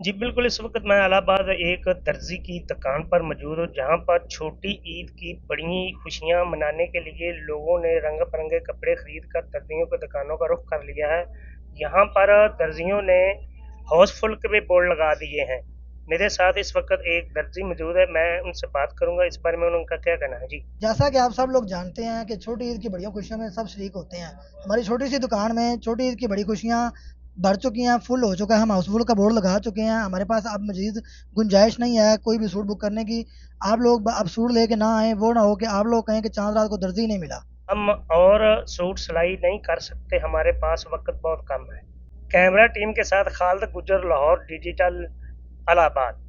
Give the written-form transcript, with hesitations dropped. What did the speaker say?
जी बिल्कुल, इस वक़्त मैं इलाहाबाद एक दर्जी की दुकान पर मौजूद हूँ, जहाँ पर छोटी ईद की बड़ी खुशियाँ मनाने के लिए लोगों ने रंग-बिरंगे कपड़े खरीद कर दर्जियों की दुकानों का रुख कर लिया है। यहाँ पर दर्जियों ने हाउसफुल के भी बोर्ड लगा दिए हैं। मेरे साथ इस वक़्त एक दर्जी मौजूद है, मैं उनसे बात करूँगा इस बारे में उनका क्या कहना है? जी। जैसा कि आप सब लोग जानते हैं कि छोटी ईद की बड़ियों खुशियों में सब शरीक होते हैं। हमारी छोटी सी दुकान में छोटी ईद की बड़ी खुशियाँ भर चुकी हैं, फुल हो चुका है, हम हाउसफुल का बोर्ड लगा चुके हैं। हमारे पास अब मज़ीद गुंजाइश नहीं है कोई भी सूट बुक करने की। आप लोग अब सूट लेके ना आए, वो ना हो कि आप लोग कहें कि चांद रात को दर्जी ही नहीं मिला। हम और सूट सिलाई नहीं कर सकते, हमारे पास वक़्त बहुत कम है। कैमरा टीम के साथ खालिद गुज्जर, लाहौर डिजिटल, इलाहाबाद।